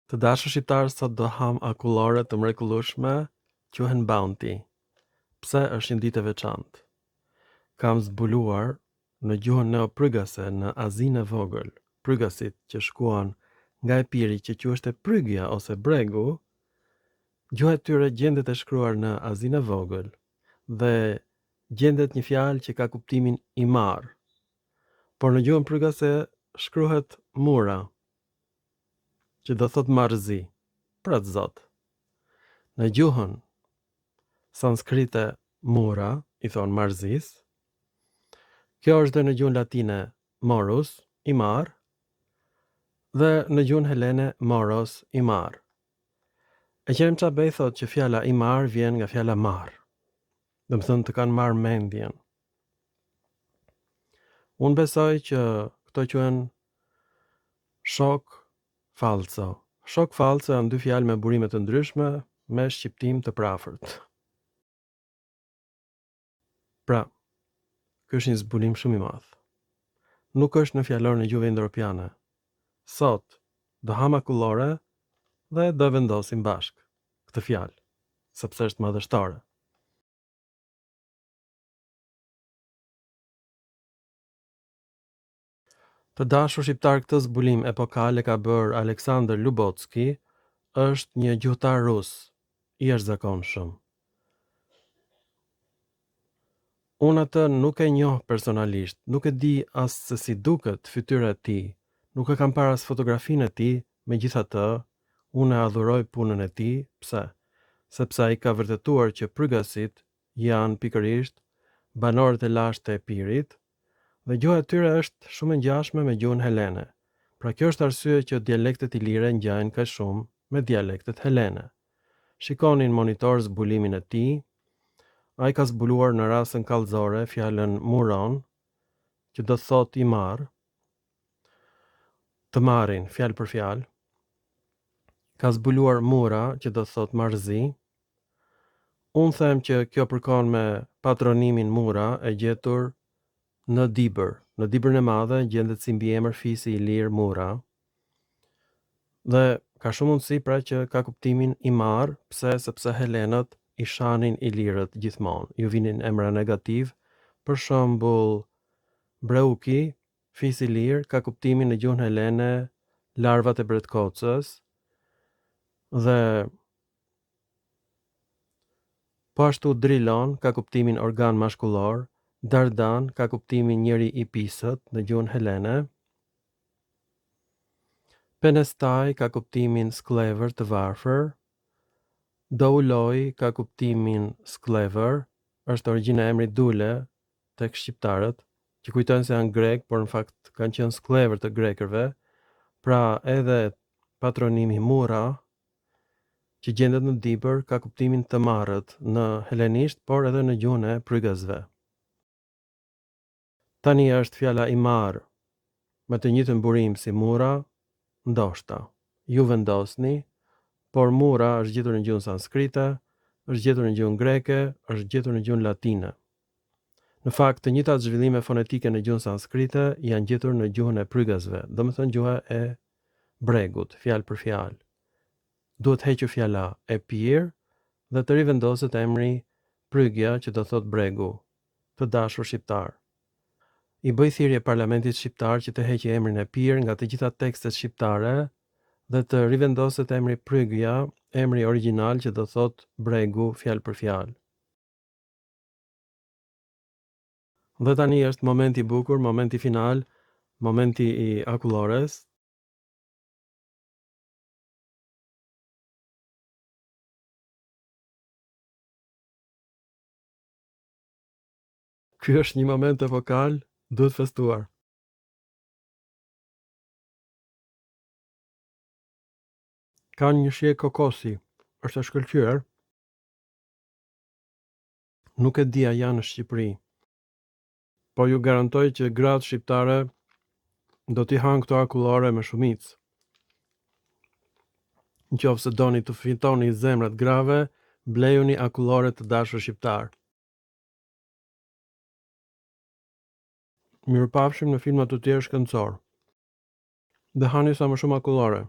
Të dashur shqiptarë, sot do ham akullore të mrekullueshme, quhen Bounty. Pse është një ditë e veçantë? Kam zbuluar në gjuhën neoprygase në Azinë e vogël, prygasit që shkuan nga Epiri që quhej Prygja ose Bregu, gjuha e tyre gjendet e shkruar në Azinë e vogël dhe gjendet një fjalë që ka kuptimin i marr. Por në gjuhën prygase shkruhet mura, që do thot marrëzi, pra të zot. Në gjuhën sanskrite mura, i thon marrëzis. Kjo është dhe në gjuhën latine morus, i marr, dhe në gjuhën helene moros, i marr. E Qerim Çabej thot që fjala i marr vjen nga fjala marr. Do të thënë të kanë marrë mendjen. Unë besoj që këto quhen shok falso. Shok falso janë dy fjalë me burime të ndryshme, me shqiptim të prafërt. Pra, ky është një zbulim shumë i madh. Nuk është në fjalorin e gjuhëve indo-europiane. Sot do ham akullore dhe do vendosim bashk këtë fjalë, sepse është madhështore. Të dashur shqiptar, këtë zbulim epokal e ka bërë Aleksandr Lubotski, është një gjuhëtar rus, i jashtëzakonshëm. Unë atë nuk e njoh personalisht, nuk e di as se si duket fytyra e tij, nuk e kam parë as fotografinë e tij, megjithatë, unë e adhuroj punën e tij. Pse? Sepse ai ka vërtetuar që prygasit janë pikërisht banorët e lashtë të Epirit, dhe gjuha e tyre është shumë e ngjashme me gjuhën helene. Pra kjo është arsye që dialektet ilire ngjajnë kaq shumë me dialektet helene. Shikoni në monitor zbulimin e tij. Ai ka zbuluar në rasën kallëzore fjalën muron, që do thot i marr, të marrin, fjalë për fjalë. Ka zbuluar mura, që do thot marrëzi. Unë them që kjo përkon me patronimin mura e gjetur në Dibër. Në Dibrën e Madhe gjendet si mbiemër fisi i lirë mura. Dhe ka shumë mundësi pra që ka kuptimin i marr, pse? Sepse helenët i shanin i lirët gjithmonë. Ju vinin emra negativ, për shembull Breuki, fisi i lirë, ka kuptimin në gjuhën helene larvat e bretkocës, dhe po ashtu Drilon ka kuptimin organ mashkullor, Dardan ka kuptimin njeri i pisët në gjuhën helene, Penestai ka kuptimin sklever të varfër, Douloi ka kuptimin sklever, është origjina e emrit Dule tek shqiptarët, që kujtojnë se janë grek, por në fakt kanë qenë sklever të grekërve. Pra edhe patronimi mura, që gjendet në Dibër, ka kuptimin të marrët në helenisht, por edhe në gjuhën e prygasve. Tani është fjala i marr me të njëjtën burim si mura, ndoshta ju vendosni, por mura është gjetur në gjuhën sanskrite, është gjetur në gjuhën greke, është gjetur në gjuhën latine. Në fakt, të njëjtat zhvillime fonetike në gjuhën sanskrite janë gjetur në gjuhën e prygasve, domethënë gjuha e bregut, fjalë për fjalë. Duhet hequr fjala Epir dhe të rivendoset emri Prygja, që do thot bregu. Të dashur shqiptar, i bëj thirrje parlamentit shqiptar që të heqë emrin Epir nga të gjitha tekstet shqiptare dhe të rivendoset emri Prygja, emri origjinal që do thot bregu, fjalë për fjalë. Dhe tani është momenti i bukur, momenti final, momenti i akullores. Ky është një moment epokal, duhet festuar. Ka një shije kokosi, është e shkëlqyer. Nuk e di a janë në Shqipëri, po ju garantoj që gratë shqiptare do t'i hanë këto akullore me shumicë. Nëse doni të fitoni zemrat grave, blejuni akullore të dashur shqiptar. Mirupafshim në filma të tjerë shkencor. Dhe hani sa më shumë akullore.